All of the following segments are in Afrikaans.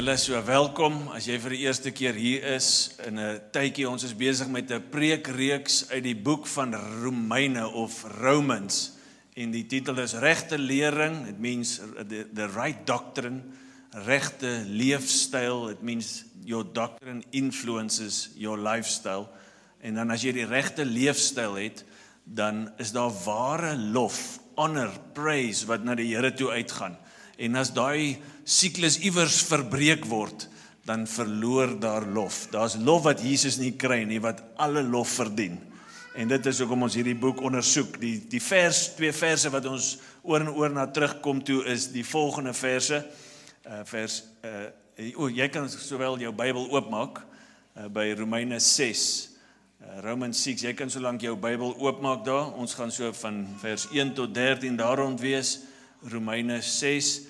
julle so welkom as jy vir die eerste keer hier is in 'n tydjie. Ons is besig met 'n preekreeks uit die boek van Romeine of Romans. En die titel is Regte Lering. It means the right doctrine. Regte leefstyl. It means your doctrine influences your lifestyle. En dan as jy die regte leefstyl het, dan is daar ware lof, honor, praise wat na die Here toe uitgaan. En as daai siklus iewers verbreek word, dan verloor daar lof. Daar's lof wat Jesus nie kry nie, wat alle lof verdien. En dit is hoekom ons hierdie boek ondersoek. Die twee verse wat ons oor en oor na terugkom toe is die volgende verse. Jy kan sowel jou Bybel oopmaak by Romeine 6. Romans 6, jy kan solank jou Bybel oopmaak daar. Ons gaan so van vers 1 tot 13 daar rond wees. Romeine 6,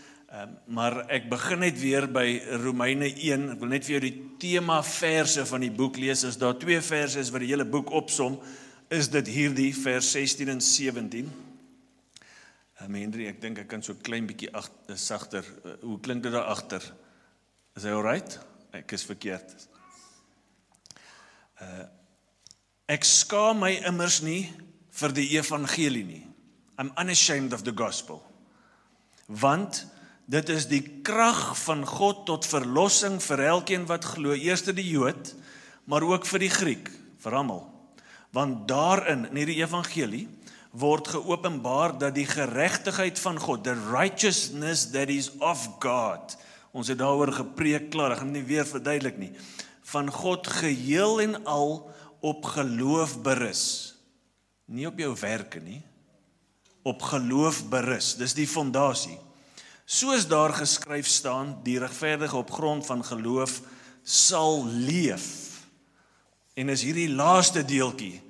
maar ek begin net weer by Romeine 1, ek wil net vir jou die tema verse van die boek lees. As daar twee verse is wat die hele boek opsom, is dit hierdie vers 16 en 17. Henry, ek dink ek kan so klein bietjie sagter, hoe klink dit daar agter? Is hy alright? Ek is verkeerd. Ek skaam my immers nie vir die evangelie nie. I'm unashamed of the gospel. Want dit is die krag van God tot verlossing vir elkeen wat glo, eers die Jood, maar ook vir die Griek, vir almal. Want daarin, in hierdie evangelie, word geopenbaar dat die geregtigheid van God, the righteousness that is of God, ons het daaroor gepreek klaar, ek gaan nie weer verduidelik nie, van God geheel en al op geloof berus. Nie op jou werke nie, op geloof berus, dis die fondasie. Soos daar geskryf staan, die regverdige op grond van geloof sal leef. En is hierdie laaste deeltjie,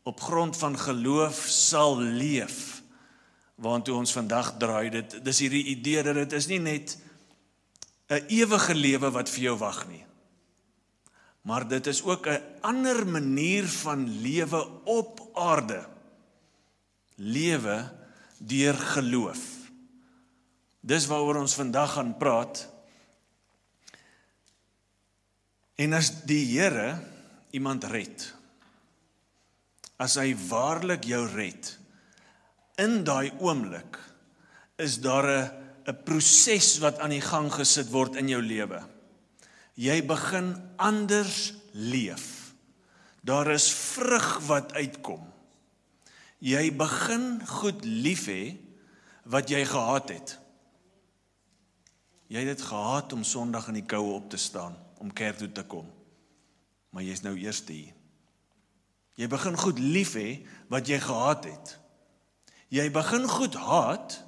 op grond van geloof sal leef, waartoe ons vandag draai. Dis hierdie idee dat dit is nie net 'n ewige lewe wat vir jou wag nie, maar dit is ook 'n ander manier van lewe op aarde. Lewe deur geloof. Dis waaroor ons vandag gaan praat. En as die Here iemand red, as hy waarlik jou red, in daai oomblik is daar 'n proses wat aan die gang gesit word in jou lewe. Jy begin anders leef. Daar is vrug wat uitkom. Jy begin goed lief hê wat jy gehaat het. Jy het dit gehaat om Sondag in die koue op te staan, om kerk toe te kom. Maar jy is nou eerste hier. Jy begin goed lief hê wat jy gehaat het. Jy begin goed haat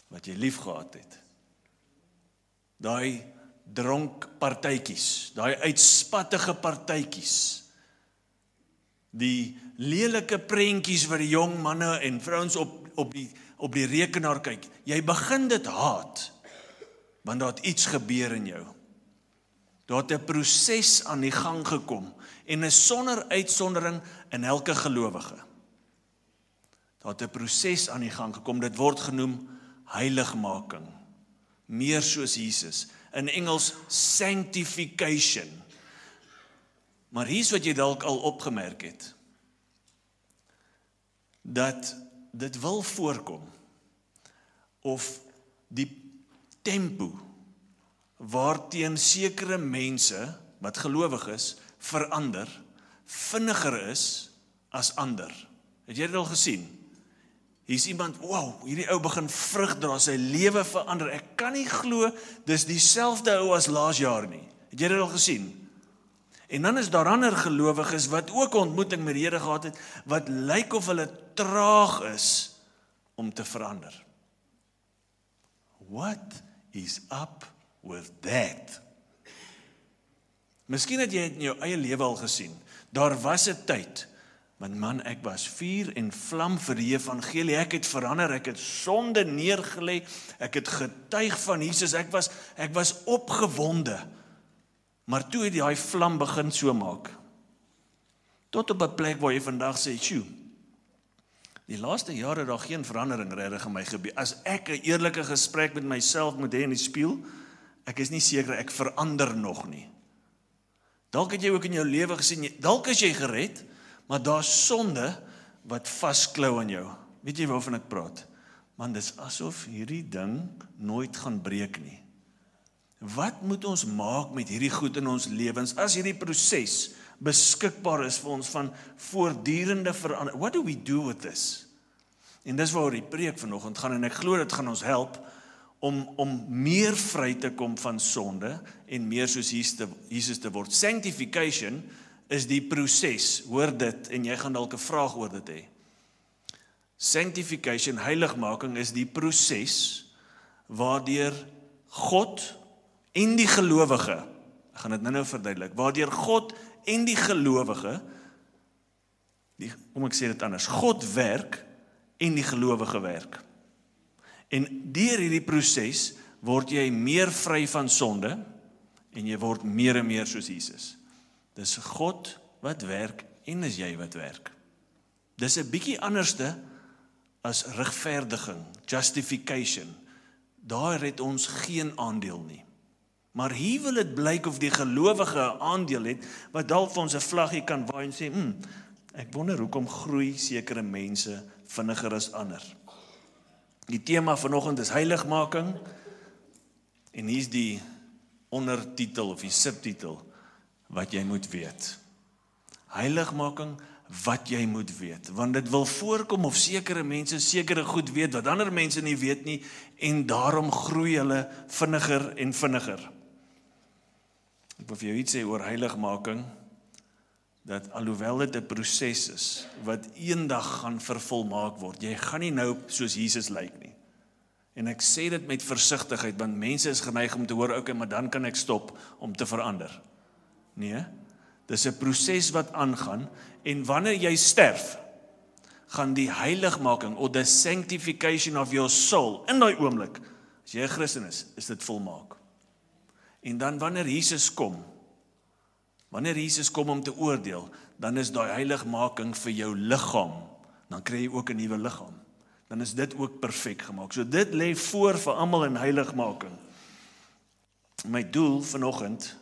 wat jy lief gehad het. Daai dronk partytjies, daai uitspattige partytjies, die lelike prentjies wat die jong manne en vrouens op die rekenaar kyk. Jy begin dit haat, want daar het iets gebeur in jou. Daar het 'n proses aan die gang gekom, en is sonder uitsondering in elke gelowige. Daar het 'n proses aan die gang gekom, dit word genoem heiligmaking, meer soos Jesus, in Engels sanctification. Maar hier's wat jy dalk al opgemerk het, dat dit wil voorkom, of die tempo waarteen sekere mense wat gelowig is, verander, vinniger is as ander. Het jy dit al gesien? Hier's iemand, wow, hierdie ou begin vrug dra, sy lewe verander. Ek kan nie glo, dis dieselfde ou as laas jaar nie. Het jy dit al gesien? En dan is daar ander gelowiges wat ook 'n ontmoeting met die Here gehad het, wat lyk of hulle traag is om te verander. What is up with that? Miskien het jy dit in jou eie lewe al gesien. Daar was 'n tyd, want man, ek was vuur en vlam vir die evangelie, ek het verander, ek het sonde neergelê, ek het getuig van Jesus, ek was opgewonde. Maar toe het die vlam begin so maak. Tot op 'n plek waar jy vandag sê, "Sjoe, die laaste jare het daar geen verandering regtig in my gebeur." As ek 'n eerlike gesprek met myself moet hê in die spieël, ek is nie seker ek verander nog nie. Dalk het jy ook in jou lewe gesien, dalk is jy gered, maar daar's sonde wat vasklou aan jou. Weet jy waarvan ek praat? Man, dis asof hierdie ding nooit gaan breek nie. Wat moet ons maak met hierdie goed in ons lewens, as hierdie proses beskikbaar is vir ons van voortdurende verandering? What do we do with this? En dis waar die preek vanoggend gaan, en ek glo dit gaan ons help om meer vry te kom van sonde en meer soos Jesus te word. Sanctification is die proses, hoor dit, en jy gaan dalk 'n vraag oor dit hê. Sanctification, heiligmaking, is die proses waardeur God en die gelowige, ek gaan dit nou verduidelik, waardeur God en die gelowige, kom ek sê dit anders, God werk en die gelowige werk. En deur hierdie proses word jy meer vry van sonde en jy word meer en meer soos Jesus. Dis God wat werk en is jy wat werk. Dis 'n bietjie anderste as regverdiging, justification. Daar het ons geen aandeel nie. Maar hier wil dit blyk of die gelowige 'n aandeel het, wat dalk vir ons 'n vlaggie kan waai en sê, ek wonder hoekom groei sekere mense vinniger as ander. Die tema vanoggend is heiligmaking, en hier is die ondertitel of die subtitel, wat jy moet weet. Heiligmaking, wat jy moet weet, want dit wil voorkom of sekere mense sekere goed weet, wat ander mense nie weet nie, en daarom groei hulle vinniger en vinniger. Ek wil vir jou iets sê oor heiligmaking, dat alhoewel dit 'n proses is, wat eendag gaan vervolmaak word, jy gaan nie nou soos Jesus lyk nie. En ek sê dit met versigtigheid, want mense is geneig om te hoor, okay, maar dan kan ek stop om te verander. Nee, dis 'n proses wat aangaan, en wanneer jy sterf, gaan die heiligmaking, of the sanctification of your soul, in daai oomblik, as jy 'n Christen is dit volmaak. En dan wanneer Jesus kom om te oordeel, dan is daai heiligmaking vir jou liggaam, dan kry jy ook 'n nuwe liggaam. Dan is dit ook perfek gemaak. So dit lê voor vir almal in heiligmaking. My doel vanoggend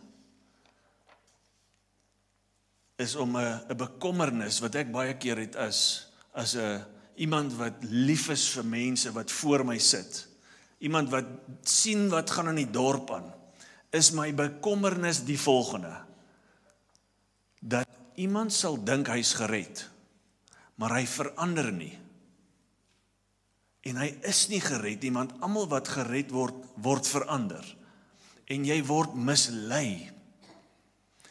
is om 'n bekommernis wat ek baie keer het as 'n iemand wat lief is vir mense wat voor my sit. Iemand wat sien wat gaan in die dorp aan. Is my bekommernis die volgende: dat iemand sal dink hy's gered, maar hy verander nie. En hy is nie gered nie, want almal wat gered word verander. En jy word mislei.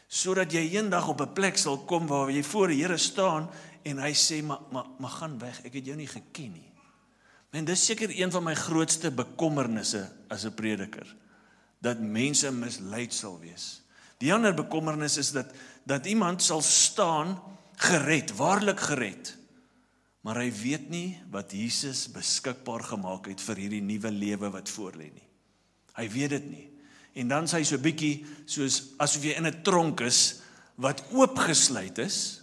Sodat jy eendag op 'n plek sal kom waar jy voor die Here staan en hy sê, maar gaan weg, ek het jou nie geken nie. En dis seker een van my grootste bekommernisse as 'n prediker, dat mense misleid sal wees. Die ander bekommernis is dat iemand sal staan gered, waarlik gered, maar hy weet nie wat Jesus beskikbaar gemaak het vir hierdie nuwe lewe wat voor lê nie. Hy weet dit nie. En dan sê hy so bietjie soos asof jy in 'n tronk is wat oopgesluit is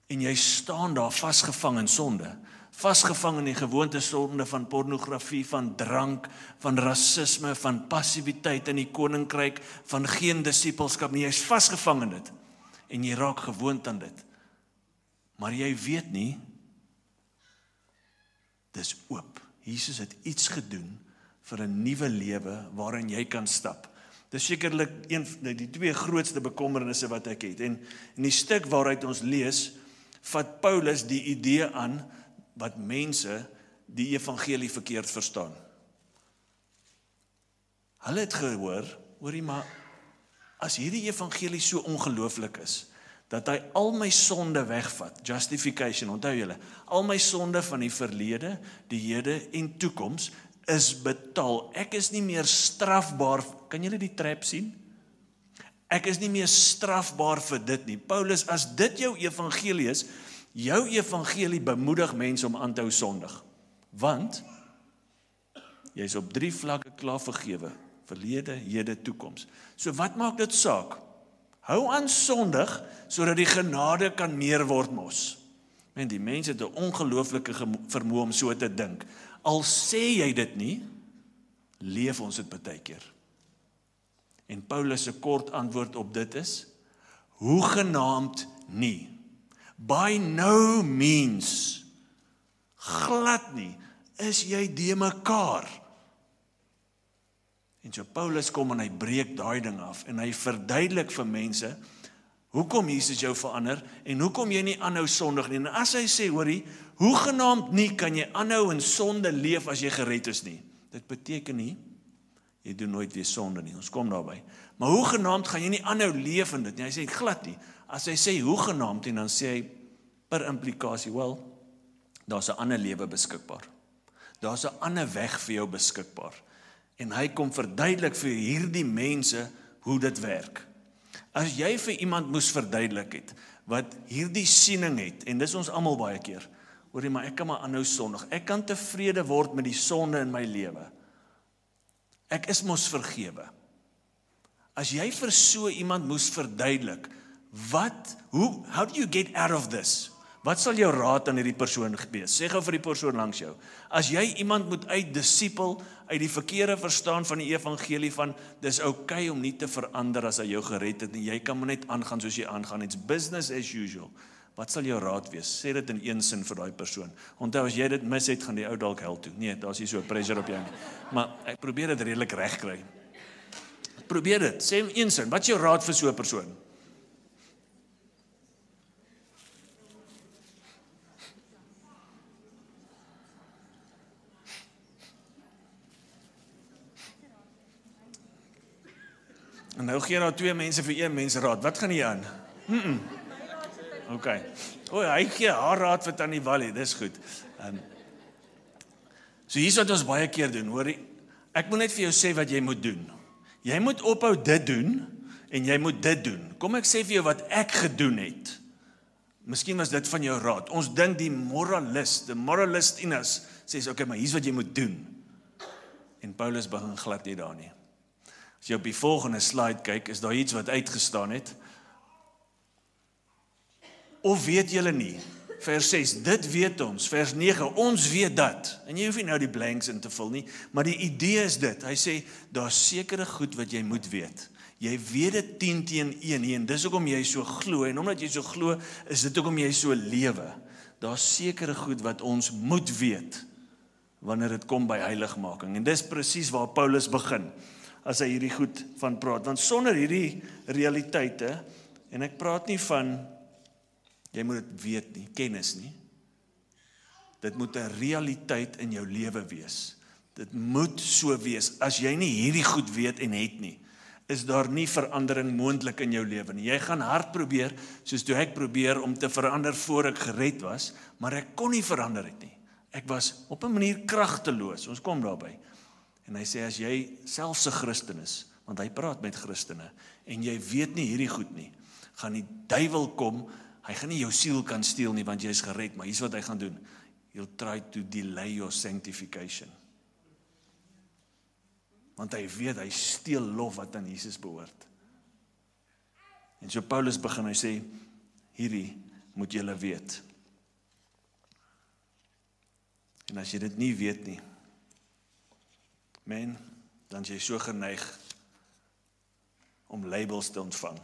en jy staan daar vasgevang in sonde, vasgevang in die gewoonte sonde van pornografie, van drank, van rasisme, van passiwiteit in die koninkryk, van geen disippelskap nie. Jy's vasgevang in dit en jy raak gewoond aan dit. Maar jy weet nie, dis oop. Jesus het iets gedoen vir 'n nuwe lewe waarin jy kan stap. Dis sekerlik een van die twee grootste bekommernisse wat ek het. En in die stuk waaruit ons lees, vat Paulus die idee aan wat mense die evangelie verkeerd verstaan. Hulle het gehoor, hoorie, maar as hierdie evangelie so ongelooflik is, dat hy al my sonde wegvat, justification, onthou julle, al my sonde van die verlede, die hede en toekoms, is betaal. Ek is nie meer strafbaar, kan julle die trap sien? Ek is nie meer strafbaar vir dit nie. Paulus, as dit jou evangelie is, jou evangelie bemoedig mense om aan te hou sondig. Want, jy is op 3 vlakke klaar vergewe, verlede, hede, toekoms. So wat maak dit saak? Hou aan sondig, sodat die genade kan meer word mos. En die mense het 'n ongelooflike vermoë om so te dink. Al sê jy dit nie, leef ons dit baie keer. En Paulus se kort antwoord op dit is, hoegenaamd nie. By no means, glad nie, is jy de mekaar. En so Paulus kom en hy breek daai ding af, en hy verduidelik vir mense, hoekom Jesus jou verander, en hoekom jy nie aanhou sondig nie. En as hy sê, hoorie, hoegenaamd nie kan jy aanhou in sonde leef as jy gered is nie. Dit beteken nie, jy doen nooit weer sonde nie, ons kom daarby. Maar hoegenaamd gaan jy nie aanhou leef in dit nie, hy sê glad nie. As hy sê hoegenaamd, en dan sê hy per implikasie, wel, daar's 'n ander lewe beskikbaar. Daar's 'n ander weg vir jou beskikbaar. En hy kom verduidelik vir hierdie mense hoe dit werk. As jy vir iemand moes verduidelik het, wat hierdie siening het, en dis ons almal baie keer, hoorie, maar ek kan maar aanhou sondig, ek kan tevrede word met die sonde in my lewe. Ek is mos vergewe. As jy vir so iemand moes verduidelik, how do you get out of this? Wat sal jou raad aan hierdie persoon wees? Sê gou vir die persoon langs jou. As jy iemand moet uitdisipel, uit die verkeerde verstaan van die evangelie van, dis okay om nie te verander as hy jou gered het, en jy kan maar net aangaan soos jy aangaan, it's business as usual. Wat sal jou raad wees? Sê dit in een sin vir daai persoon. Onthou, as jy dit mis het, gaan die ou dalk hel toe. Nee, daar's nie so pressure op jou nie. Maar ek probeer dit redelik reg kry. Probeer dit, sê in een sin, wat is jou raad vir so 'n persoon? En nou gee daar 2 mense vir 1 mens raad. Wat gaan jy aan? Ok. Hy gee haar raad vir Tannie Wally, dis goed. So hier's wat ons baie keer doen, hoor. Ek moet net vir jou sê wat jy moet doen. Jy moet ophou dit doen, en jy moet dit doen. Kom ek sê vir jou wat ek gedoen het. Miskien was dit van jou raad. Ons dink die moralist in ons, sê, ok, maar hier's wat jy moet doen. En Paulus begin glad nie daar nie. As jy op die volgende slide kyk, is daar iets wat uitgestaan het. Of weet julle nie? Vers 6, dit weet ons. Vers 9, ons weet dat. En jy hoef nie nou die blanks in te vul nie, maar die idee is dit. Hy sê, daar's sekere goed wat jy moet weet. Jy weet dit 10-1, en dis hoekom jy so glo, en omdat jy so glo, is dit hoekom jy so lewe. Daar's sekere goed wat ons moet weet, wanneer dit kom by heiligmaking. En dis presies waar Paulus begin, as hy hierdie goed van praat. Want sonder hierdie realiteite, en ek praat nie van, jy moet dit weet nie, kennis nie. Dit moet 'n realiteit in jou lewe wees. Dit moet so wees. As jy nie hierdie goed weet en het nie, is daar nie verandering moontlik in jou lewe nie. Jy gaan hard probeer, soos toe ek probeer om te verander voor ek gered was, maar ek kon nie verander het nie. Ek was op 'n manier kragteloos. Ons kom daarby. En hy sê, as jy selfs 'n Christen is, want hy praat met Christene, en jy weet nie hierdie goed nie, gaan die duiwel kom, hy gaan nie jou siel kan steel nie, want jy is gered, maar hier's wat hy gaan doen. He'll try to delay your sanctification. Want hy weet, hy steel lof wat aan Jesus behoort. En so Paulus begin, hy sê, hierdie moet julle weet. En as jy dit nie weet nie, dan is jy so geneig om labels te ontvang,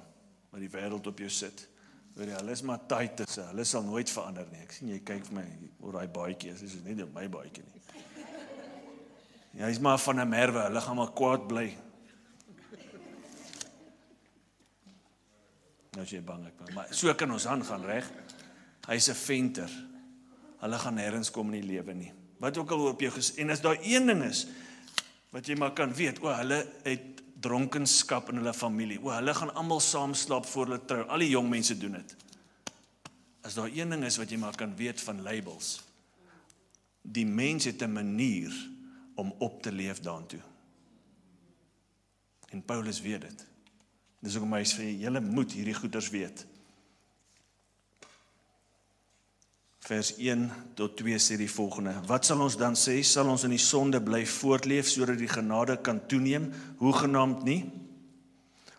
wat die wêreld op jou sit. Hulle is maar tight, hulle sal nooit verander nie. Ek sien jy kyk vir my oor daai baadjie, dis nie op my baadjie nie. Hy is maar van 'n merwe, hulle gaan maar kwaad bly. Nou is jy bang ek, maar so kan ons aangaan, reg? Hy's 'n venter. Hulle gaan nêrens kom in die lewe nie. Wat ook al op jou en as daar een ding is wat jy maar kan weet, hulle het dronkenskap in hulle familie. Hulle gaan almal saam slaap voor hulle trou. Al die jong mense doen dit. As daar een ding is wat jy maar kan weet van labels, die mens het 'n manier om op te leef daartoe. En Paulus weet dit. Dis hoekom hy sê, julle moet hierdie goeders weet. Vers 1-2 sê die volgende. Wat sal ons dan sê? Sal ons in die sonde bly voortleef, sodat die genade kan toeneem? Hoegenaamd nie.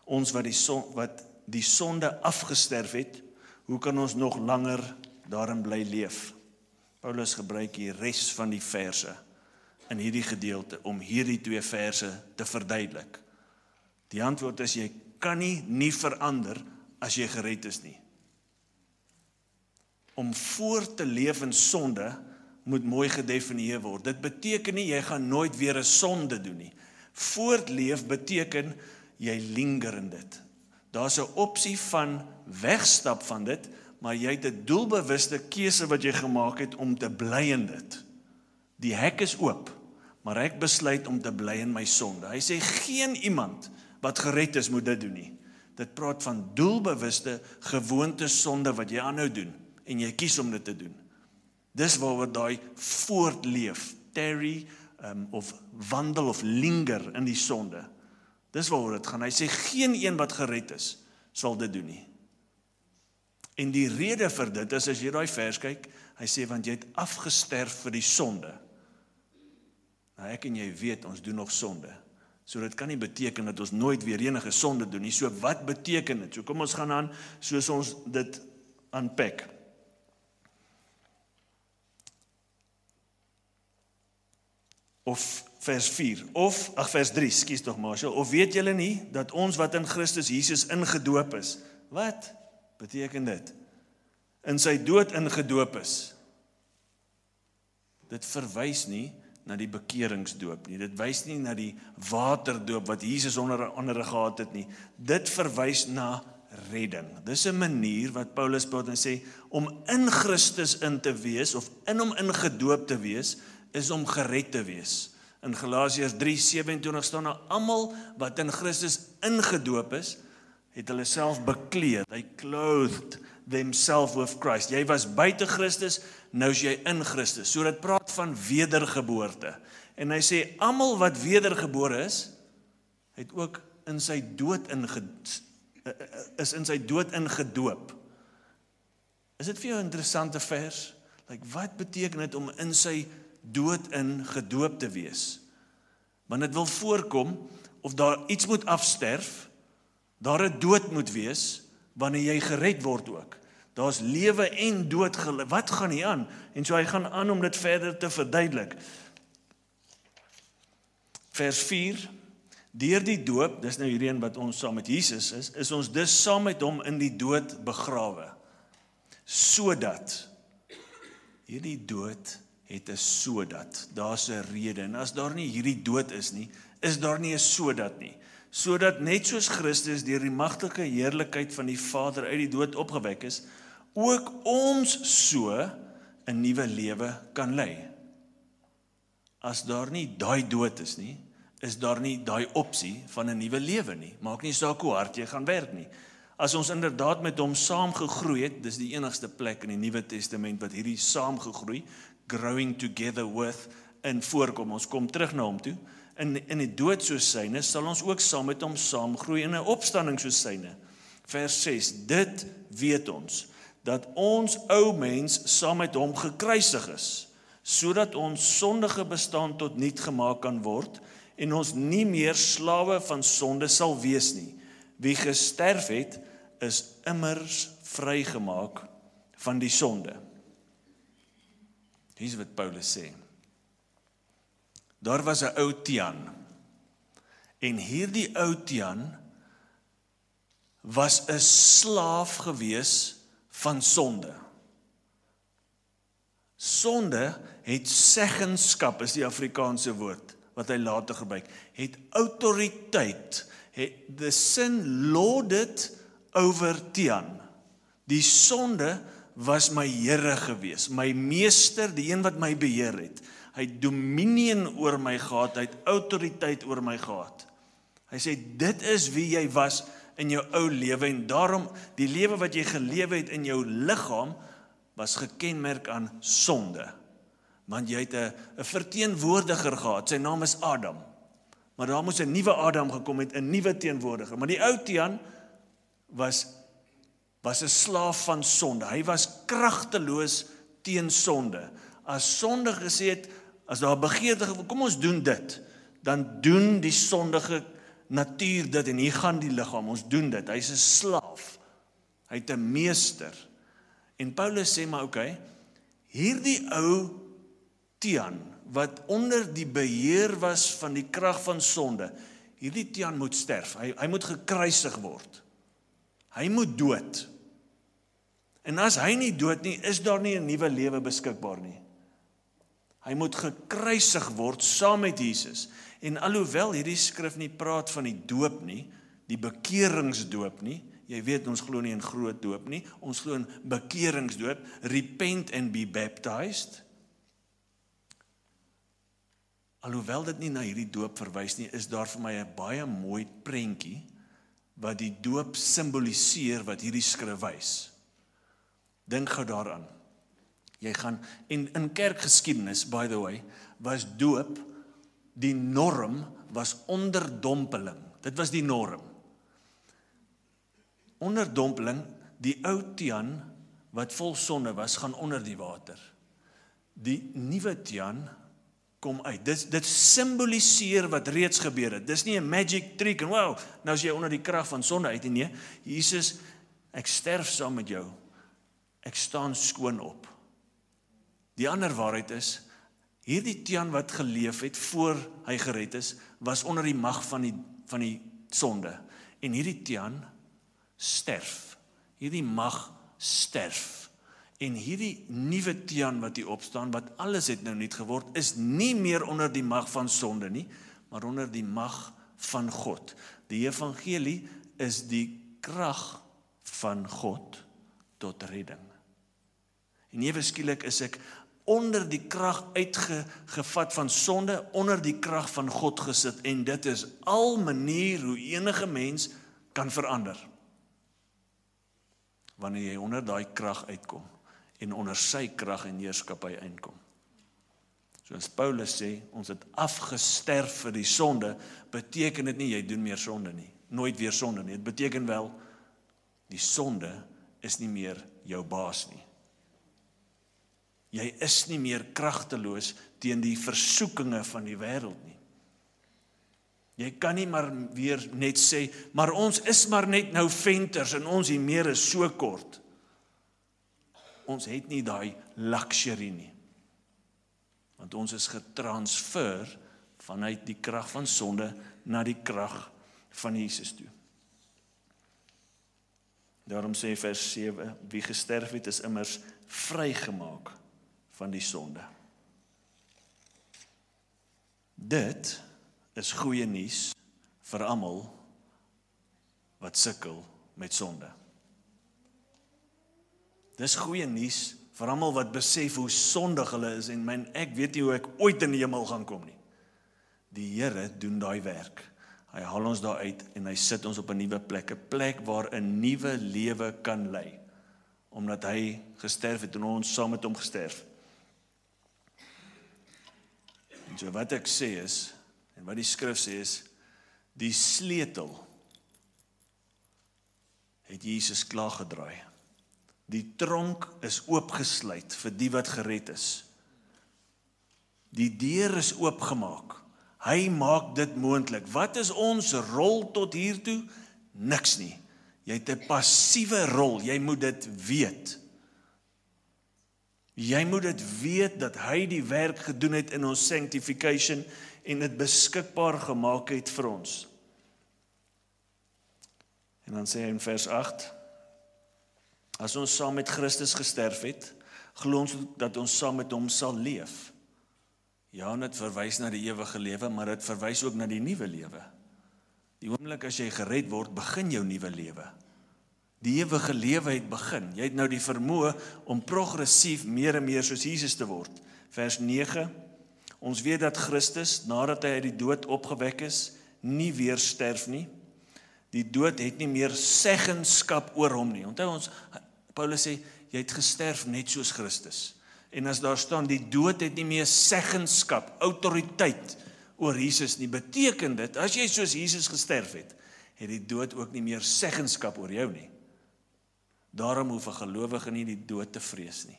Ons wat die sonde afgesterf het, hoe kan ons nog langer daarin bly leef? Paulus gebruik die res van die verse in hierdie gedeelte, om hierdie 2 verse te verduidelik. Die antwoord is, jy kan nie verander as jy gered is nie. Om voort te leef in sonde moet mooi gedefinieer word. Dit beteken nie, jy gaan nooit weer 'n sonde doen nie. Voortleef beteken, jy linger in dit. Daar's 'n opsie van wegstap van dit, maar jy het 'n doelbewuste keuse wat jy gemaak het om te bly in dit. Die hek is oop, maar ek besluit om te bly in my sonde. Hy sê, geen iemand wat gered is moet dit doen nie. Dit praat van doelbewuste, gewoonte sonde wat jy aanhou doen, en jy kies om dit te doen. Dis waaroor daai voortleef, tarry, of wandel of linger in die sonde. Dis waaroor dit gaan. Hy sê, geen een wat gered is, sal dit doen nie. En die rede vir dit is, as jy daai vers kyk, hy sê, want jy het afgesterf vir die sonde. Nou ek en jy weet, ons doen nog sonde. So dit kan nie beteken dat ons nooit weer enige sonde doen nie. So wat beteken dit? So kom ons gaan aan, soos ons dit unpack. Of vers 4, vers 3, skus tog Marshall, of weet julle nie, dat ons wat in Christus Jesus ingedoop is, wat beteken dit? In sy dood ingedoop is. Dit verwys nie na die bekeringsdoop nie, dit wys nie na die waterdoop wat Jesus onder andere gehad het nie, dit verwys na redding. Dis 'n manier wat Paulus praat en sê, om in Christus in te wees, of in hom ingedoop te wees, is om gered te wees. In Galasiërs 3:27 staan daar, almal wat in Christus ingedoop is, het hulle self bekleed. They clothed themselves with Christ. Jy was buite Christus, nou is jy in Christus. So dit praat van wedergeboorte. En hy sê, almal wat wedergebore is, het ook in sy dood ingedoop. Is dit vir jou 'n interessante vers? Wat beteken dit om in sy dood in gedoop te wees? Want dit wil voorkom, of daar iets moet afsterf, daar 'n dood moet wees, wanneer jy gered word ook. Daar's lewe en dood, wat gaan hier aan? En so hy gaan aan om dit verder te verduidelik. Vers 4, deur die doop, dis nou hierdie een wat ons saam met Jesus is ons dus saam met hom in die dood begrawe. Sodat, hierdie dood het 'n sodat, daar's 'n rede, en as daar nie hierdie dood is nie, is daar nie 'n sodat nie. Sodat net soos Christus deur die magtige heerlikheid van die Vader uit die dood opgewek is, ook ons so 'n nuwe lewe kan lei. As daar nie daai dood is nie, is daar nie daai opsie van 'n nuwe lewe nie. Maak nie saak hoe hard jy gaan werk nie. As ons inderdaad met hom saam gegroei het, dis die enigste plek in die Nuwe Testament wat hierdie saam gegroei, growing together with, in voorkom. Ons kom terug na hom toe. In die dood soos syne, sal ons ook saam met hom saamgroei in 'n opstanding soos syne. Vers 6, dit weet ons, dat ons ou mens saam met hom gekruisig is, sodat ons sondige bestaan tot niet gemaak kan word, en ons nie meer slawe van sonde sal wees nie. Wie gesterf het, is immers vrygemaak van die sonde. Hier is wat Paulus sê. Daar was 'n ou Tian, en hierdie ou Tian was 'n slaaf gewees van sonde. Sonde het seggenskap, is die Afrikaanse woord, wat hy later gebruik, het autoriteit, the sin lorded over Tian. Die sonde was my Here gewees, my meester, die een wat my beheer het. Hy het dominion oor my gehad, hy het autoriteit oor my gehad. Hy sê, dit is wie jy was in jou ou lewe, en daarom, die lewe wat jy gelewe het in jou liggaam, was gekenmerk aan sonde. Want jy het 'n verteenwoordiger gehad, sy naam is Adam. Maar daar moes 'n nuwe Adam gekom het, 'n nuwe teenwoordiger. Maar die ou Tian was 'n slaaf van sonde. Hy was kragteloos teen sonde. As sonde gesê het, as daar begeerte, kom ons doen dit, dan doen die sondige natuur dit, en hier gaan die liggaam, ons doen dit. Hy's 'n slaaf. Hy het 'n meester. En Paulus sê maar, okay, hierdie ou Tian, wat onder die beheer was van die krag van sonde, hierdie tiaan moet sterf, hy moet gekruisig word. Hy moet dood. En as hy nie dood nie, is daar nie 'n nuwe lewe beskikbaar nie. Hy moet gekruisig word saam met Jesus. En alhoewel hierdie skrif nie praat van die doop nie, die bekeringsdoop nie, jy weet ons glo nie in groot doop nie, ons glo in bekeringsdoop, repent and be baptized. Alhoewel dit nie na hierdie doop verwys nie, is daar vir my 'n baie mooi prentjie wat die doop simboliseer wat hierdie skrif wys. Dink gou daaraan. Jy gaan, en in kerkgeskiedenis, by the way, was doop, die norm was onderdompeling. Dit was die norm. Onderdompeling, die ou tiaan wat vol sonde was, gaan onder die water. Die nuwe tiaan kom uit. Dit simboliseer wat reeds gebeur het. Dis nie 'n magic trick en wow, nou is jy onder die krag van sonde uit nie. Jesus, ek sterf saam met jou. Ek staan skoon op. Die ander waarheid is, hierdie tiaan wat geleef het voor hy gered is, was onder die mag van die sonde. En hierdie tiaan sterf. Hierdie mag sterf. En hierdie nuwe tiaan wat hier opstaan, wat alles het nou nuut geword, is nie meer onder die mag van sonde nie, maar onder die mag van God. Die evangelie is die krag van God tot redding. En ewe skielik is ek onder die krag uitgevat van sonde, onder die krag van God gesit, en dit is al manier hoe enige mens kan verander. Wanneer jy onder daai krag uitkom, en onder sy krag en heerskappy uitkom. Soos Paulus sê, ons het afgesterf vir die sonde, beteken dit nie, jy doen meer sonde nie, nooit weer sonde nie, dit beteken wel, die sonde is nie meer jou baas nie. Jy is nie meer kragteloos teen die versoekinge van die wêreld nie. Jy kan nie maar weer net sê, maar ons is maar net nou venters en ons die meer is so kort. Ons het nie daai luxury nie. Want ons is getransfer vanuit die krag van sonde na die krag van Jesus toe. Daarom sê vers 7, wie gesterf het is immers vrygemaak van die sonde. Dit is goeie nuus vir almal wat sukkel met sonde. Dis goeie nuus vir almal wat besef hoe sondig hulle is en ek weet nie hoe ek ooit in die hemel gaan kom nie. Die Here doen daai werk. Hy haal ons daar uit en hy sit ons op 'n nuwe plek, 'n plek waar 'n nuwe lewe kan lei, omdat hy gesterf het en ons saam met hom gesterf. En so wat ek sê is, en wat die skrif sê is, die sleutel het Jesus klaar gedraai. Die tronk is oopgesluit vir die wat gered is. Die deur is oopgemaak. Hy maak dit moontlik. Wat is ons rol tot hiertoe? Niks nie. Jy het 'n passiewe rol, jy moet dit weet. Jy moet dit weet dat hy die werk gedoen het in ons sanctification en dit beskikbaar gemaak het vir ons. En dan sê hy in vers 8, as ons saam met Christus gesterf het, glo ons dat ons saam met hom sal leef. Ja, dit verwys na die ewige lewe, maar dit verwys ook na die nuwe lewe. Die oomblik as jy gered word, begin jou nuwe lewe. Die ewige lewe het begin. Jy het nou die vermoë om progressief meer en meer soos Jesus te word. Vers 9, ons weet dat Christus, nadat hy uit die dood opgewek is, nie weer sterf nie. Die dood het nie meer seggenskap oor hom nie. Onthou ons, Paulus sê, jy het gesterf net soos Christus. En as daar staan, die dood het nie meer seggenskap, autoriteit oor Jesus nie, beteken dit, as jy soos Jesus gesterf het die dood ook nie meer seggenskap oor jou nie. Daarom hoef 'n gelowige nie die dood te vrees nie.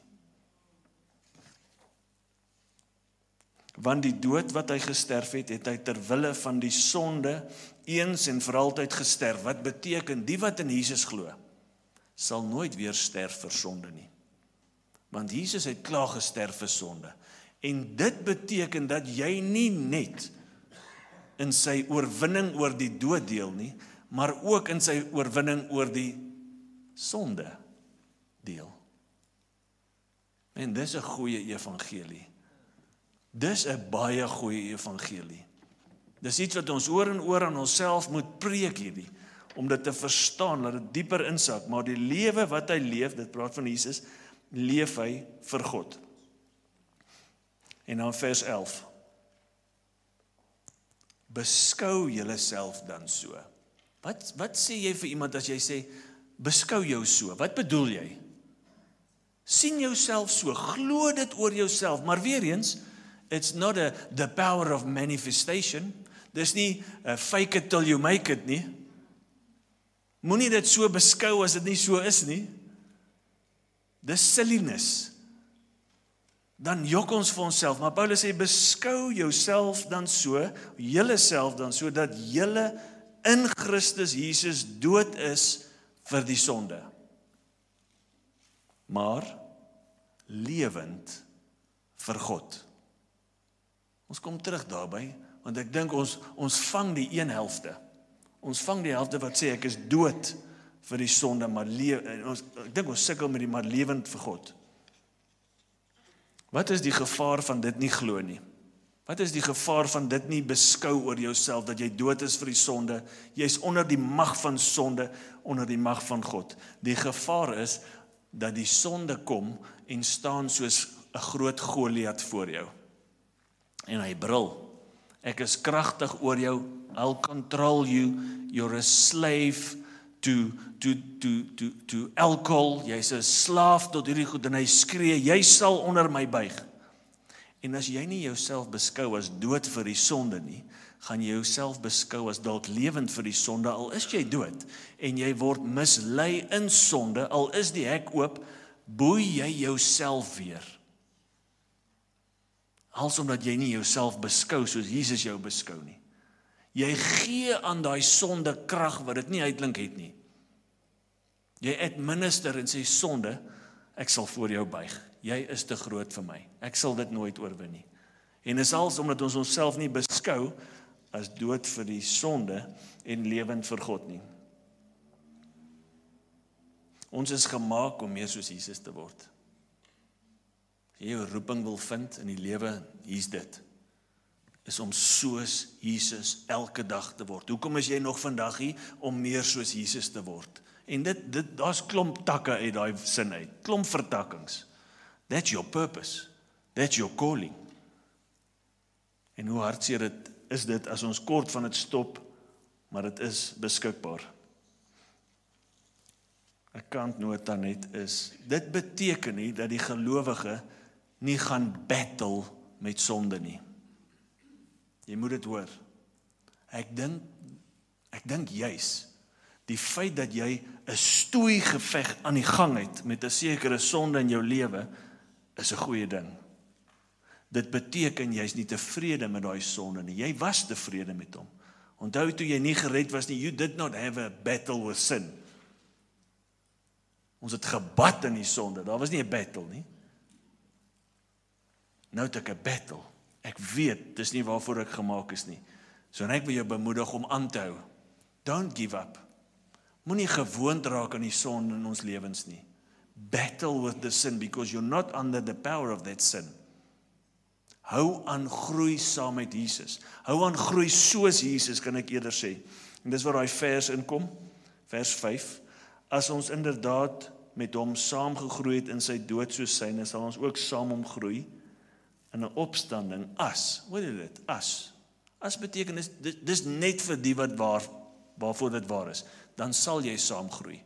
Want die dood wat hy gesterf het, het hy ter wille van die sonde eens en vir altyd gesterf. Wat beteken, die wat in Jesus glo, sal nooit weer sterf vir sonde nie. Want Jesus het klaar gesterf vir sonde. En dit beteken dat jy nie net in sy oorwinning oor die dood deel nie, maar ook in sy oorwinning oor die sonde deel. En dis 'n goeie evangelie. Dis 'n baie goeie evangelie. Dis iets wat ons oor en oor aan onsself moet preek hierdie, om dit te verstaan, dat dit dieper insak, maar die lewe wat hy leef, dit praat van Jesus, leef hy vir God. En dan vers 11. Beskou julleself dan so. Wat sê jy vir iemand as jy sê, beskou jou so? Wat bedoel jy? Sien jouself so, glo dit oor jouself, maar weer eens, it's not the power of manifestation. Dis nie fake it till you make it nie. Moenie dit so beskou as dit nie so is nie. Dis silliness. Dan jok ons vir onsself, maar Paulus sê, beskou jouself dan so, julleself dan so, dat julle in Christus Jesus dood is vir die sonde. Maar lewend vir God. Ons kom terug daarby, want ek dink ons vang die een helfte. Ons vang die helfte wat sê ek is dood vir die sonde, maar ek dink ons sukkel met die maar lewend vir God. Wat is die gevaar van dit nie glo nie? Wat is die gevaar van dit nie beskou oor jouself, dat jy dood is vir die sonde, jy is onder die mag van sonde, onder die mag van God. Die gevaar is, dat die sonde kom en staan soos 'n groot Goliat voor jou. En hy brul, ek is kragtig oor jou, I'll control you, you're a slave to alcohol, jy's 'n slaaf tot hierdie goed, en hy skree, jy sal onder my buig. En as jy nie jouself beskou as dood vir die sonde nie, gaan jy jouself beskou as dalk lewend vir die sonde, al is jy dood, en jy word mislei in sonde, al is die hek oop, boei jy jouself weer. Als omdat jy nie jouself beskou soos Jesus jou beskou nie. Jy gee aan daai sonde krag wat dit nie uitlink het nie. Jy administer en sê sonde, ek sal voor jou buig. Jy is te groot vir my. Ek sal dit nooit oorwin nie. En is als omdat ons onsself nie beskou as dood vir die sonde en lewend vir God nie. Ons is gemaak om meer soos Jesus te word. As jy jou roeping wil vind in die lewe, hier's dit. Is om soos Jesus elke dag te word. Hoekom is jy nog vandag hier? Om meer soos Jesus te word. En daar's klomp takke uit daai sin uit. Klomp vertakkings. That's your purpose. That's your calling. En hoe hartseer is dit as ons kort van dit stop, maar dit is beskikbaar. 'n kantnota net is, dit beteken nie dat die gelowige nie gaan battle met sonde nie. Jy moet dit hoor. Ek dink juis, die feit dat jy 'n stoeigeveg aan die gang het met 'n sekere sonde in jou lewe, is 'n goeie ding. Dit beteken jy is nie tevrede met daai sonde nie. Jy was tevrede met hom. Onthou toe jy nie gered was nie, you did not have a battle with sin. Ons het gebat in die sonde, daar was nie 'n battle nie. Nou het ek 'n battle. Ek weet, dis nie waarvoor ek gemaak is nie. So en ek wil jou bemoedig om aan te hou. Don't give up. Moenie gewoond raak aan die sonde in ons lewens nie. Battle with the sin, because you're not under the power of that sin. Hou aan groei saam met Jesus. Hou aan groei soos Jesus, kan ek eerder sê. En dis waar daai vers inkom, vers 5. As ons inderdaad met hom saamgegroei het in sy dood soos syne, sal ons ook saam hom groei in 'n opstanding as. Wat is dit? As. As beteken dis net vir die wat waarvoor dit waar is. Dan sal jy saamgroei.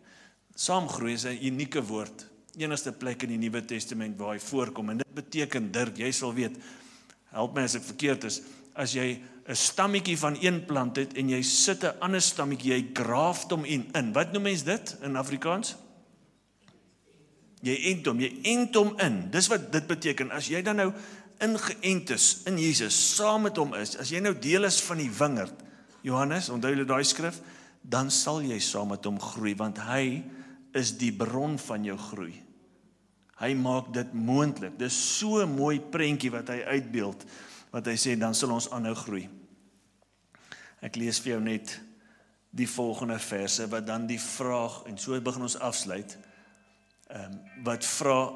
Saamgroei is 'n unieke woord. Enigste plek in die Nuwe Testament waar hy voorkom, en dit beteken, Dirk, jy sal weet, help my as ek verkeerd is, as jy 'n stammetjie van een plant het en jy sit 'n ander stammetjie, jy graaft hom in. Wat noem mens dit in Afrikaans? Jy ent hom in. Dis wat dit beteken. As jy dan nou ingeënt is in Jesus, saam met hom is, as jy nou deel is van die wingerd, Johannes, onthou julle daai skrif, dan sal jy saam met hom groei, want hy is die bron van jou groei. Hy maak dit moontlik. Dis so 'n mooi prentjie wat hy uitbeeld, wat hy sê, dan sal ons aanhou groei. Ek lees vir jou net die volgende verse, wat dan die vraag, en so begin ons afsluit, wat vra,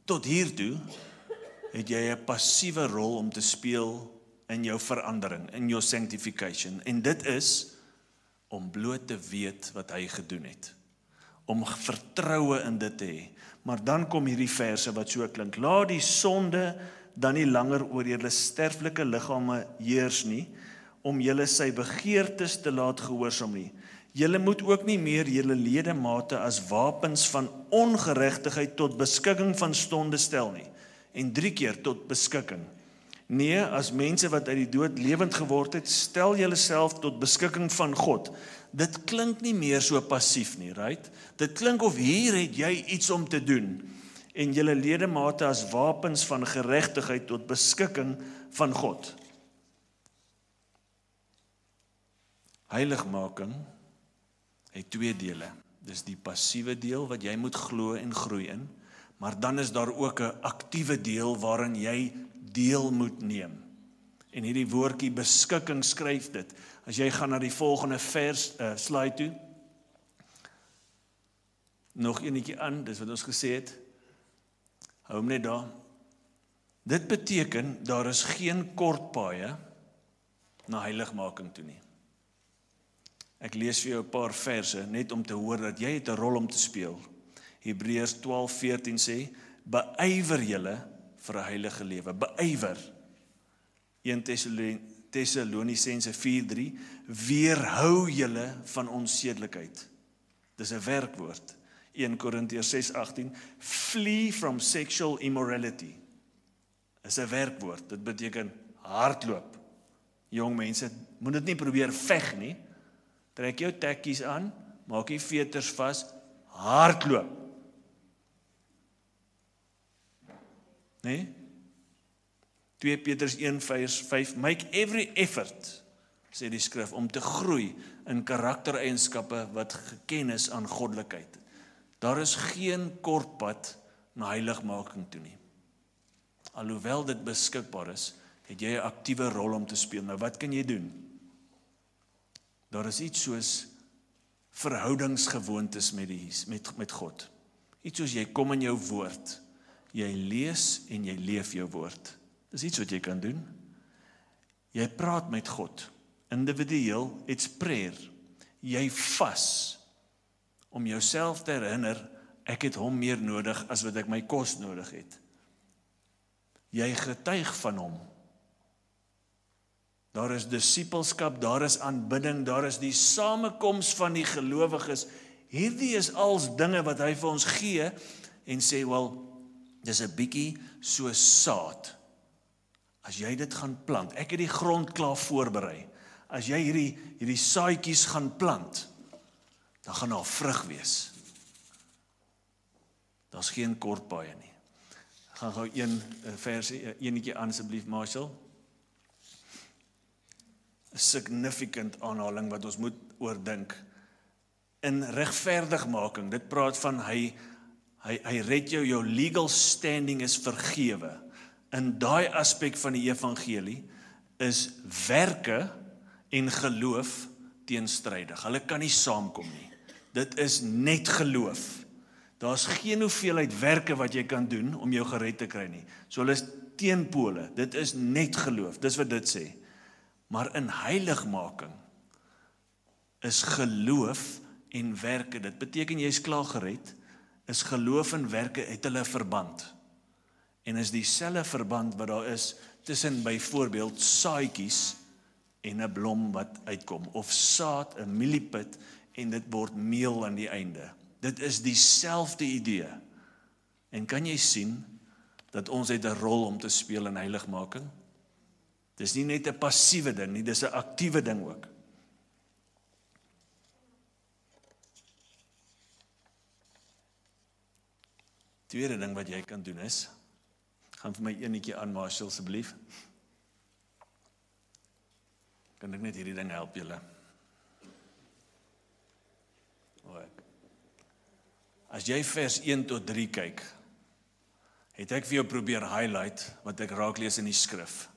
tot hiertoe, het jy 'n passiewe rol om te speel in jou verandering, in jou sanctification, en dit is, om bloot te weet wat hy gedoen het, om vertroue in dit te hê. Maar dan kom hierdie verse wat so klink, laat die sonde dan nie langer oor julle sterflike liggame heers nie, om julle sy begeertes te laat gehoorsaam nie. Julle moet ook nie meer julle ledemate as wapens van ongeregtigheid tot beskikking van sonde stel nie. En 3 keer tot beskikking. Nee, as mense wat uit die dood lewend geword het, stel julleself tot beskikking van God. Dit klink nie meer so passief nie, right? Dit klink of hier het jy iets om te doen. En julle ledemate as wapens van geregtigheid tot beskikking van God. Heiligmaking het 2 dele. Dis die passiewe deel wat jy moet glo en groei in, maar dan is daar ook 'n aktiewe deel waarin jy deel moet neem. En hierdie woordjie beskikking skryf dit. As jy gaan na die volgende vers slide toe. Nog enetjie aan, dis wat ons gesê het. Hou hom net daar. Dit beteken daar is geen kort paaie na heiligmaking toe nie. Ek lees vir jou 'n paar verse net om te hoor dat jy het 'n rol om te speel. Hebreërs 12:14 sê, beywer julle vir 'n heilige lewe, beywer. 1 Tessalonisense 4:3, weerhou julle van onsedelikheid. Dis 'n werkwoord. 1 Korintiërs 6:18, flee from sexual immorality. Dis 'n werkwoord. Dit beteken hardloop. Jong mense, moet dit nie probeer veg nie. Trek jou tekkies aan, maak die veters vas, hardloop. Nee? 2 Petrus 1:5, make every effort, sê die skrif, om te groei in karaktereienskappe wat geken is aan goddelikheid. Daar is geen kort pad na heiligmaking toe nie. Alhoewel dit beskikbaar is, het jy 'n aktiewe rol om te speel. Nou wat kan jy doen? Daar is iets soos verhoudingsgewoontes met God. Iets soos jy kom in jou woord. Jy lees en jy leef jou woord. Dis iets wat jy kan doen. Jy praat met God. Individueel, it's prayer. Jy vas om jouself te herinner, ek het hom meer nodig as wat ek my kos nodig het. Jy getuig van hom. Daar is disippelskap, daar is aanbidding, daar is die samekoms van die gelowiges. Hierdie is als dinge wat hy vir ons gee en sê, wel, dis 'n bietjie so saad. As jy dit gaan plant, ek het die grond klaar voorberei. As jy hierdie saadjies gaan plant, dan gaan daar vrug wees. Daar's geen kort paaie nie. Ek gaan gou een versie, enetjie aan asseblief, Marshall. 'n significant aanhaling wat ons moet oordink. In regverdigmaking, dit praat van hy red jou legal standing is vergewe. In daai aspek van die evangelie is werke en geloof teenstrydig. Hulle kan nie saamkom nie. Dit is net geloof. Daar's geen hoeveelheid werke wat jy kan doen om jou gered te kry nie. So hulle is teenpole. Dit is net geloof. Dis wat dit sê. Maar in heiligmaking is geloof en werke. Dit beteken jy is klaar gered. Is geloof en werke het hulle verband. En is dieselfde verband wat daar is tussen byvoorbeeld saadjies en 'n blom wat uitkom. Of saad, 'n mieliepit en dit word meel aan die einde. Dit is dieselfde idee. En kan jy sien dat ons het 'n rol om te speel in heiligmaking? Dis nie net 'n passiewe ding nie, dis 'n aktiewe ding ook. Tweede ding wat jy kan doen is, gaan vir my enetjie aan, Marshall, asseblief. Kan ek net hierdie ding help julle? As jy vers 1 tot 3 kyk, het ek vir jou probeer highlight wat ek raak lees in die skrif.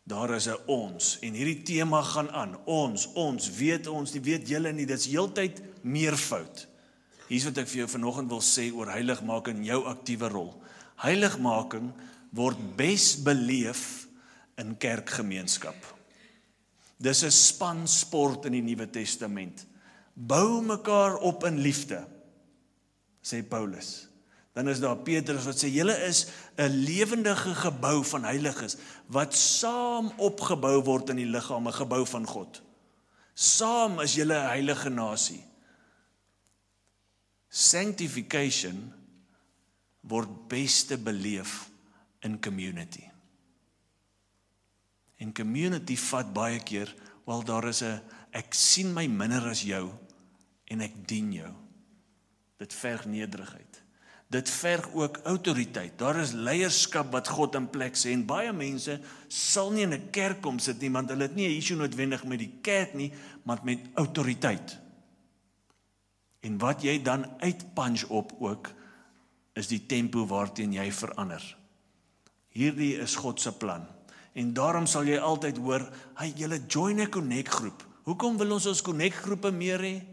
Daar is 'n ons, en hierdie tema gaan aan. Ons, weet ons nie, weet julle nie, dit is heeltyd meervoud. Hier is wat ek vir jou vanoggend wil sê oor heiligmaking in jou aktiewe rol. Heiligmaking word bes beleef in kerkgemeenskap. Dis 'n spansport in die Nuwe Testament. Bou mekaar op in liefde, sê Paulus. Dan is daar Petrus wat sê, julle is 'n lewendige gebou van heiliges, wat saam opgebou word in die liggaam, 'n gebou van God. Saam is julle 'n heilige nasie. Sanctification word beste beleef in community. En community vat baie keer, wel daar is 'n, ek sien my minder as jou, en ek dien jou. Dit verg nederigheid. Dit verg ook autoriteit. Daar is leierskap wat God in plek sê, en baie mense sal nie in 'n kerk kom sit nie, want hulle het nie 'n issue noodwendig met die kerk nie, maar met autoriteit. En wat jy dan uitpunch op ook, is die tempo waarteen jy verander. Hierdie is God se plan. En daarom sal jy altyd hoor, hey, julle join 'n connect groep. Hoekom wil ons connect groepe meer hê?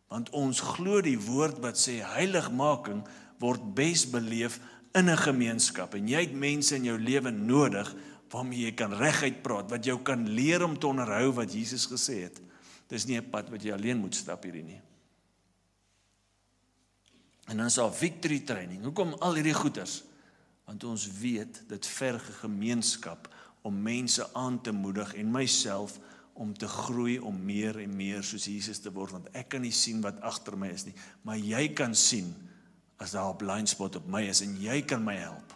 Want ons glo die woord wat sê, heiligmaking word bes beleef in 'n gemeenskap. En jy het mense in jou lewe nodig, waarmee jy kan reguit praat, wat jou kan leer om te onderhou wat Jesus gesê het. Dis nie 'n pad wat jy alleen moet stap hierdie nie. En dan is daar victory training. Hoekom al hierdie goeders? Want ons weet, dit verg 'n gemeenskap om mense aan te moedig en myself om te groei, om meer en meer soos Jesus te word, want ek kan nie sien wat agter my is nie, maar jy kan sien as daar 'n blind spot op my is, en jy kan my help.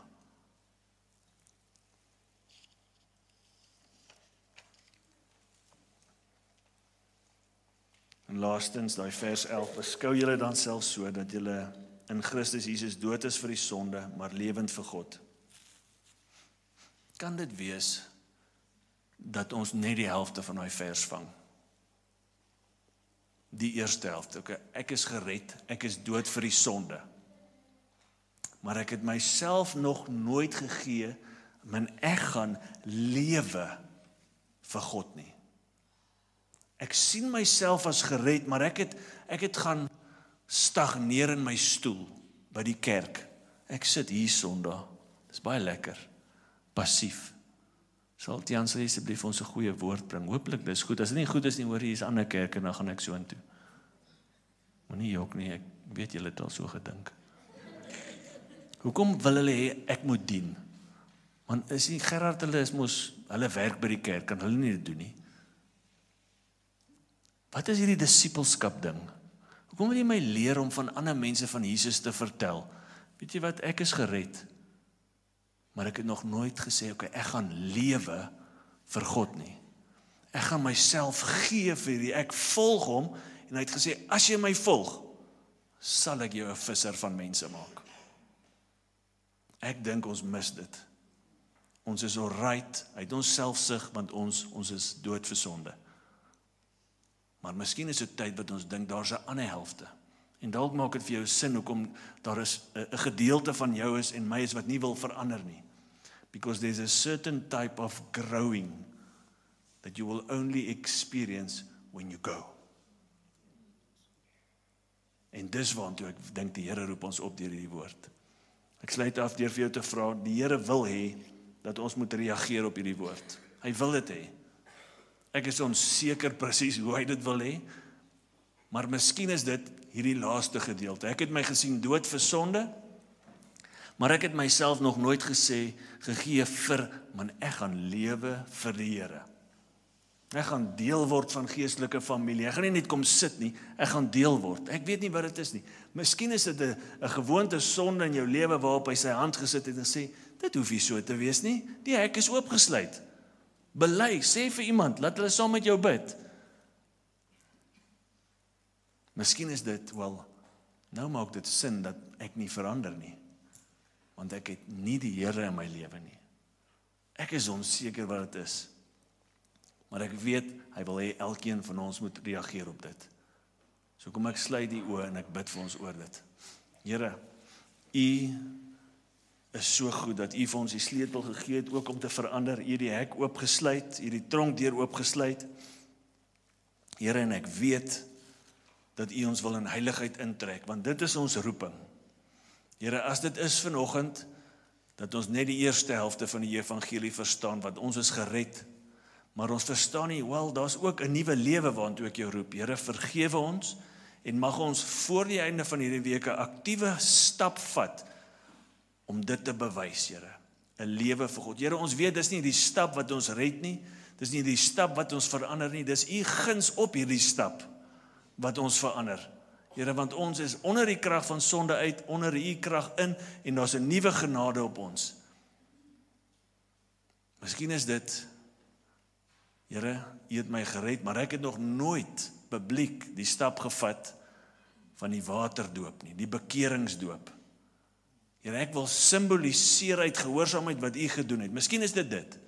En laastens, daai vers 11, beskou julle dan self so, dat julle in Christus Jesus dood is vir die sonde, maar lewend vir God. Kan dit wees dat ons net die helfte van daai vers vang? Die eerste helfte, okay, ek is gered, ek is dood vir die sonde, maar ek het myself nog nooit gegee, maar ek gaan lewe vir God nie. Ek sien myself as gered, maar ek het gaan stagneer in my stoel by die kerk. Ek sit hier Sondag. Dis baie lekker. Passief. Sal Tiaan sê asseblief ons 'n goeie woord bring. Hooplik dis goed. As dit nie goed is nie, hoor hier is 'n ander kerk en dan gaan ek so intoe. Moenie jok nie, ek weet julle het al so gedink. Hoekom wil hulle hê ek moet dien? Want is nie Gerard, hulle werk by die kerk, kan hulle nie dit doen nie. Wat is hierdie disippelskap ding? Hoekom wil jy my leer om van ander mense van Jesus te vertel? Weet jy wat, ek is gered, maar ek het nog nooit gesê, okay, ek gaan lewe vir God nie. Ek gaan myself gee vir hierdie, ek volg hom, en hy het gesê, as jy my volg, sal ek jou 'n visser van mense maak. Ek dink ons mis dit. Ons is alright, uit ons selfsug, want ons is dood vir sonde. Maar miskien is dit tyd wat ons dink, daar's 'n ander helfte. En dalk maak dit vir jou sin, hoekom daar is 'n gedeelte van jou is en my is wat nie wil verander nie. Because there's a certain type of growing that you will only experience when you go. En dis waartoe ek dink die Here roep ons op deur hierdie woord. Ek sluit af deur vir jou te vra, die Here wil hê dat ons moet reageer op hierdie woord. Hy wil dit hê. Ek is onseker presies hoe hy dit wil hê, maar miskien is dit hierdie laaste gedeelte. Ek het my gesien dood vir sonde, maar ek het myself nog nooit gegee vir, man, ek gaan lewe vir die Here. Ek gaan deel word van geestelike familie. Ek gaan nie net kom sit nie, ek gaan deel word. Ek weet nie wat dit is nie. Miskien is dit 'n gewoonte sonde in jou lewe waarop hy sy hand gesit het en sê, dit hoef nie so te wees nie. Die hek is oopgesluit. Bely, sê vir iemand, laat hulle saam met jou bid. Miskien is dit, wel, nou maak dit sin dat ek nie verander nie. Want ek het nie die Here in my lewe nie. Ek is onseker wat dit is. Maar ek weet, hy wil hê elkeen van ons moet reageer op dit. So kom ek sluit die oë en ek bid vir ons oor dit. Here, U is so goed dat U vir ons die sleutel gegee het, ook om te verander. U het die hek oopgesluit, U het die tronkdeur oopgesluit. Here, en ek weet dat U ons wil in heiligheid intrek, want dit is ons roeping. Here, as dit is vanoggend, dat ons net die eerste helfte van die evangelie verstaan, want ons is gered, maar ons verstaan nie, daar's ook 'n nuwe lewe waantoe ek jou roep. Here, vergewe ons, en mag ons voor die einde van hierdie week 'n aktiewe stap vat, om dit te bewys, Here. 'n Lewe vir God. Here, ons weet, dis nie die stap wat ons red nie, dis nie die stap wat ons verander nie, dis U guns op hierdie stap, wat ons verander. Here, want ons is onder die krag van sonde uit, onder U krag in, en daar's 'n nuwe genade op ons. Miskien is dit, Here, U het my gered, maar ek het nog nooit publiek die stap gevat van die waterdoop nie, die bekeringsdoop. Here, ek wil simboliseer uit gehoorsaamheid wat U gedoen het. Miskien is dit.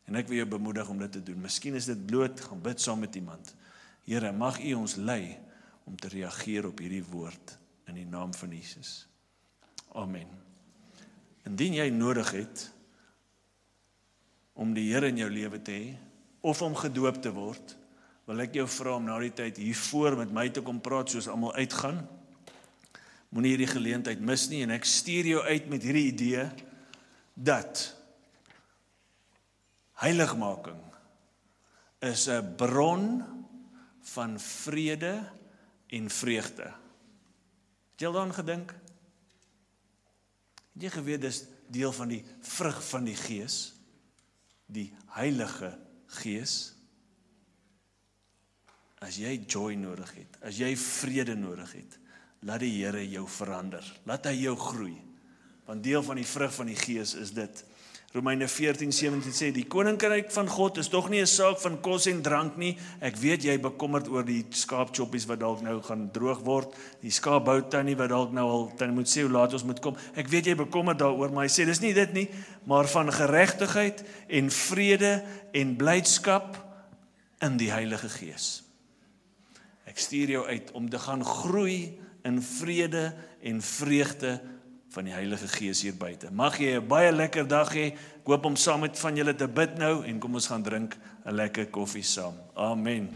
En ek wil jou bemoedig om dit te doen. Miskien is dit bloot, gaan bid saam met iemand. Here, mag U ons lei om te reageer op hierdie woord in die naam van Jesus. Amen. Indien jy nodig het om die Here in jou lewe te hê, of om gedoop te word, wil ek jou vra om na die tyd hiervoor met my te kom praat, soos almal uitgaan. Moenie hierdie geleentheid mis nie, en ek stuur jou uit met hierdie idee, dat heiligmaking is 'n bron van vrede en vreugde. Het jy al daaraan gedink? Het jy geweet, dis deel van die vrug van die Gees, die Heilige Gees? As jy joy nodig het, as jy vrede nodig het, laat die Here jou verander, laat hy jou groei, want deel van die vrug van die Gees is dit. Romeine 14:17 sê, die koninkryk van God is tog nie 'n saak van kos en drank nie. Ek weet jy bekommerd oor die skaapchoppies wat dalk nou gaan droog word, die skaapbout tannie wat dalk nou al dan moet sê hoe laat ons moet kom. Ek weet jy bekommerd daaroor, maar hy sê dis nie dit nie, maar van geregtigheid en vrede en blydskap in die Heilige Gees. Ek stuur jou uit om te gaan groei in vrede en vreugde van die Heilige Gees hier buite. Mag jy 'n baie lekker dag hê. Ek hoop om saam met van julle te bid nou, en kom ons gaan drink 'n lekker koffie saam. Amen.